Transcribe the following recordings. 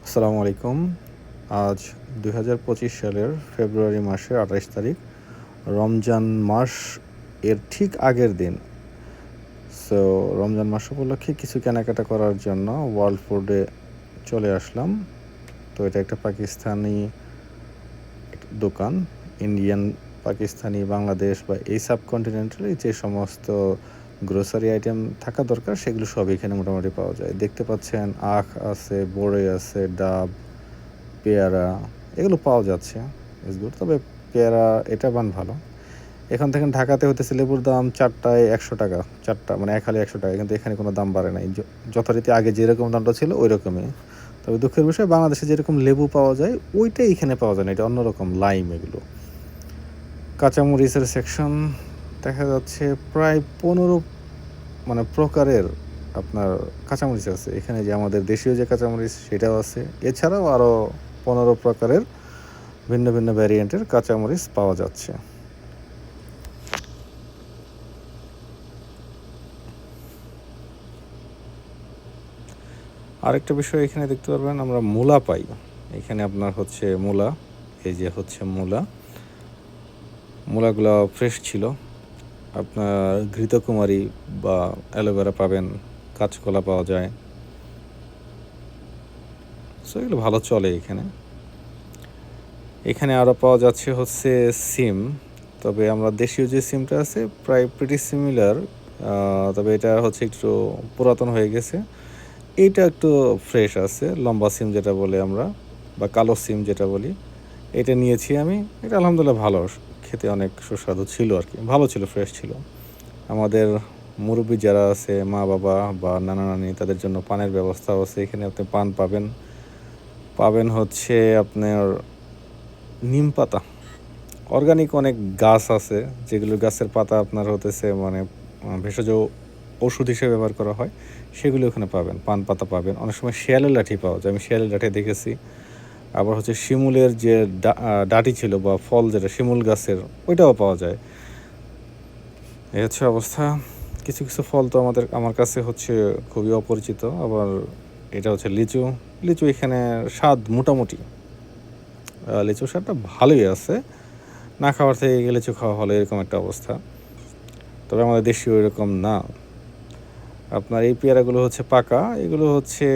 আসসালামু আলাইকুম। আজ ২০২৫ সালের ফেব্রুয়ারি মাসের ২৮ তারিখ, রমজান মাস এর ঠিক আগের দিন। সো রমজান মাস উপলক্ষে কিছু কেনাকাটা করার জন্য ওয়ার্ল্ড ফুডে চলে আসলাম। তো এটা একটা পাকিস্তানি দোকান। ইন্ডিয়ান, পাকিস্তানি, বাংলাদেশ বা এই সাবকন্টিনেন্টালে যে সমস্ত গ্রোসারি আইটেম থাকা দরকার সেগুলো সব এখানে মোটামুটি পাওয়া যায়। দেখতে পাচ্ছেন আখ আছে, বড়ই আছে, ডাব, পেয়ারা এগুলো পাওয়া যাচ্ছে। It's good. তবে পেয়ারা এটা বান ভালো। এখান থেকে ঢাকাতে হতেছে লেবুর দাম 4টায় 100 টাকা, 4টা মানে এক হালি 100 টাকা, কিন্তু এখানে কোনো দাম বাড়ে নাই। যথারীতি আগে যেরকম দামটা ছিল ওই রকমই। তবে দুঃখের বিষয়, বাংলাদেশে যেরকম লেবু পাওয়া যায় ওইটাই এখানে পাওয়া যায় না, এটা অন্যরকম লাইম এগুলো। কাঁচামরিচের সেকশন দেখা যাচ্ছে প্রায় 15 প্রকারের আপনার কাঁচামরিচ আছে এখানে। যে আমাদের দেশীয় যে কাঁচামরিচ সেটাও আছে, এছাড়াও আরও 15 প্রকারের ভিন্ন ভিন্ন ভ্যারিয়েন্টের কাঁচামরিচ পাওয়া যাচ্ছে। আরেকটা বিষয় এখানে দেখতে পারবেন, আমরা মূলা পাই এখানে। আপনার হচ্ছে মূলা, এই যে হচ্ছে মূলাগুলো ফ্রেশ ছিল। আপনার ঘৃতকুমারী বা অ্যালোভেরা পাবেন, কাঁচকলা পাওয়া যায়। সো এগুলো ভালো চলে এখানে। এখানে আরও পাওয়া যাচ্ছে হচ্ছে সিম। তবে আমরা দেশীয় যে সিমটা আছে প্রায় প্রিটি সিমিলার, তবে এটা হচ্ছে একটু পুরাতন হয়ে গেছে। এইটা একটু ফ্রেশ আছে, লম্বা সিম যেটা বলে আমরা, বা কালো সিম যেটা বলি। এটা নিয়েছি আমি। এটা আলহামদুলিল্লাহ ভালো, খেতে অনেক সুস্বাদু ছিল আর কি, ভালো ছিল, ফ্রেশ ছিল। আমাদের মুরব্বী যারা আছে, মা বাবা বা নানা নানি, তাদের জন্য পানের ব্যবস্থাও আছে এখানে। আপনি পান পাবেন হচ্ছে আপনার নিম পাতা। অর্গানিক অনেক গাছ আছে যেগুলো গাছের পাতা আপনার হতেছে ভেষজ ওষুধ হিসেবে ব্যবহার করা হয়, সেগুলো ওখানে পাবেন। পান পাতা পাবেন, অনেক সময় শিয়ালের লাঠি পাওয়া যায়, আমি শিয়ালের লাঠি দেখেছি। আবার হচ্ছে শিমুলের যে ডাঁটি ছিল বা ফল, যেটা শিমুল গাছের, ওইটাও পাওয়া যায়। এই হচ্ছে অবস্থা। কিছু কিছু ফল তো আমার কাছে হচ্ছে খুবই অপরিচিত। আবার এটা হচ্ছে লিচু। লিচু এখানে স্বাদ মোটামুটি, লিচুর স্বাদটা ভালোই আছে। না খাওয়ার থেকে লিচু খাওয়া হলো, এরকম একটা অবস্থা। তবে আমাদের দেশীয় এরকম না। আপনার এই পেয়ারাগুলো হচ্ছে পাকা, এগুলো হচ্ছে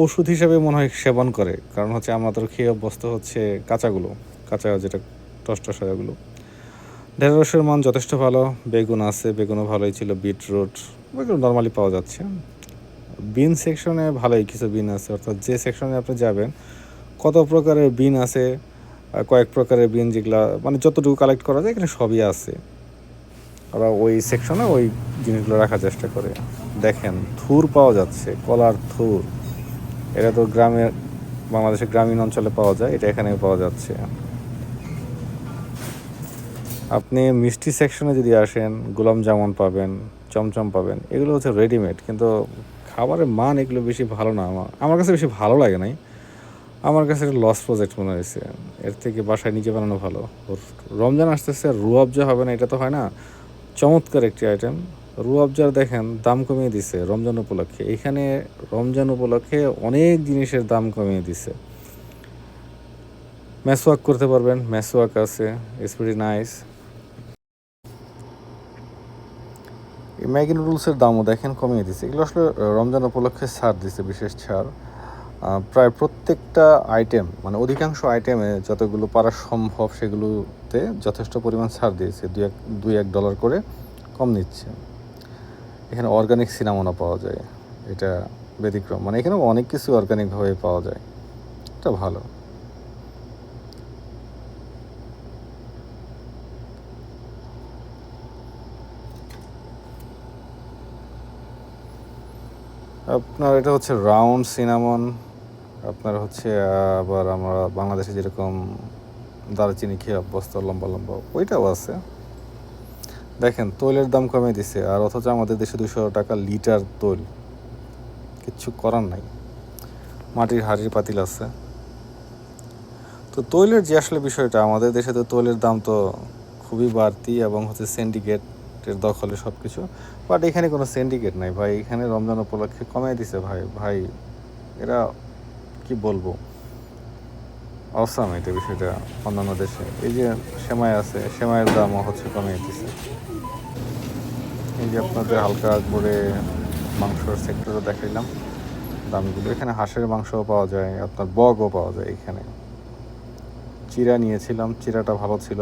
ওষুধ হিসেবে মনে হয় সেবন করে, কারণ হচ্ছে আমাদের খেয়ে অভ্যস্ত হচ্ছে কাঁচা যেটা টসটসাগুলো। ঢেঁড়সের মান যথেষ্ট ভালো। বেগুন আছে, বেগুনও ভালোই ছিল। বিটরুট ওইগুলো নর্মালি পাওয়া যাচ্ছে। বিন সেকশনে ভালোই কিছু বিন আছে, অর্থাৎ যে সেকশনে আপনি যাবেন কত প্রকারের বিন আছে, কয়েক প্রকারের বিন, যেগুলা যতটুকু কালেক্ট করা যায় এখানে সবই আছে। ওরা ওই সেকশনে ওই জিনিসগুলো রাখার চেষ্টা করে। দেখেন, থুর পাওয়া যাচ্ছে, কলার থুর। এটা তো বাংলাদেশের গ্রামীণ অঞ্চলে পাওয়া যায়, এটা এখানে পাওয়া যাচ্ছে। আপনি মিষ্টি সেকশনে যদি আসেন, গোলাপ জামুন পাবেন, চমচম পাবেন। এগুলো হচ্ছে রেডিমেড, কিন্তু খাবারের মান এগুলো বেশি ভালো না। আমার কাছে বেশি ভালো লাগে নাই। আমার কাছে একটা লস প্রজেক্ট মনে হয়েছে। এর থেকে বাসায় নিজে বানানো ভালো। রমজান আসতেছে, রুয়াবজা হবে না, এটা তো হয় না। চমৎকার একটি আইটেম রুয়াবজার। দেখেন দাম কমিয়ে দিছে রমজান উপলক্ষে। এখানে রমজান উপলক্ষে অনেক জিনিসের দাম কমিয়ে দিছে। ম্যাসওয়াক করতে পারবেন, ম্যাসওয়াক আছে, ইটস ভেরি নাইস। এই ম্যাগি নুডলসের দামও দেখেন কমিয়ে দিছে। এগুলো আসলে রমজান উপলক্ষে ছাড় দিছে, বিশেষ ছাড়। প্রায় প্রত্যেকটা আইটেম, অধিকাংশ আইটেমে যতগুলো পারা সম্ভব সেগুলোতে যথেষ্ট পরিমাণ ছাড় দিয়েছে। $2-1 করে কম নিচ্ছে। এখানে অর্গানিক সিনামোনা পাওয়া যায়, এটা ব্যতিক্রম। এখানে অনেক কিছু অর্গানিকভাবে পাওয়া যায়, এটা ভালো। আপনার এটা হচ্ছে রাউন্ড সিনামন। আপনার হচ্ছে আবার আমরা বাংলাদেশে যেরকম দারচিনি খেয়ে অভ্যস্ত, লম্বা লম্বা, ওইটাও আছে। দেখেন তৈলের দাম কমে দিছে, আর অথচ আমাদের দেশে 200 টাকা লিটার তৈল। কিচ্ছু করার নাই। মাটির হাঁড়ির পাতিল আছে। তো তৈলের যে আসলে বিষয়টা, আমাদের দেশে তো তৈলের দাম তো খুবই বাড়তি, এবং হচ্ছে সিন্ডিকেটের দখলে সব কিছু। বাট এখানে কোনো সিন্ডিকেট নাই ভাই, এখানে রমজান উপলক্ষে কমাই দিছে ভাই। এরা কি বলবো, অসাম এটা বিষয়টা অন্যান্য দেশে। এই যে সেমাই আছে, সেমাইয়ের দামও হচ্ছে কমিয়ে দিছে। এই যে আপনাদের হালকা করে মাংসর সেক্টরে দেখাইলাম দামগুলো। এখানে হাঁসের মাংসও পাওয়া যায়, আপনার বগও পাওয়া যায় এখানে। চিড়া নিয়েছিলাম, চিড়াটা ভালো ছিল।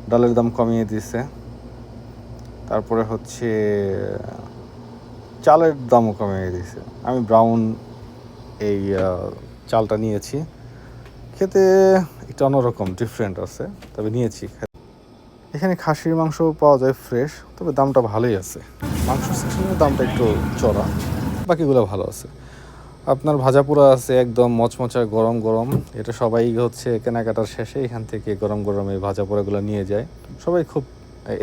ডালের দাম কমিয়ে দিছে। তারপরে হচ্ছে চালের দামও কমিয়ে দিয়েছে। আমি ব্রাউন এই চালটা নিয়েছি, খেতে একটু অন্যরকম ডিফারেন্ট আছে, তবে নিয়েছি। এখানে খাসির মাংস পাওয়া যায় ফ্রেশ, তবে দামটা ভালোই আছে। মাংস সেকশনের দামটা একটু চড়া, বাকিগুলো ভালো আছে। আপনার ভাজা পোড়া আছে একদম মচমচা গরম গরম। এটা সবাই হচ্ছে কেনাকাটার শেষে এখান থেকে গরম গরম এই ভাজা পোড়াগুলো নিয়ে যায়। সবাই খুব,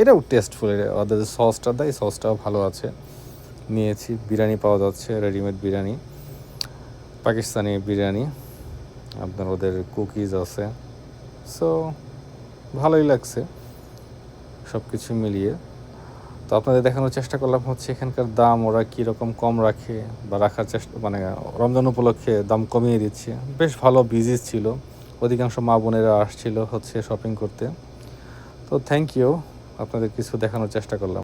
এটাও টেস্টফুল। ওদের যে সসটা দেয়, সসটাও ভালো আছে। নিয়েছি। বিরিয়ানি পাওয়া যাচ্ছে, রেডিমেড বিরিয়ানি, পাকিস্তানি বিরিয়ানি, আপনার ওদের কুকিজ আছে। সো ভালোই লাগছে সব কিছু মিলিয়ে। তো আপনাদের দেখানোর চেষ্টা করলাম হচ্ছে এখানকার দাম ওরা কীরকম কম রাখে বা রাখার চেষ্টা, মানে রমজান উপলক্ষে দাম কমিয়ে দিচ্ছে। বেশ ভালো বিজি ছিল, অধিকাংশ মা বোনেরা আসছিল হচ্ছে শপিং করতে। তো থ্যাংক ইউ, আপনাদের কিছু দেখানোর চেষ্টা করলাম।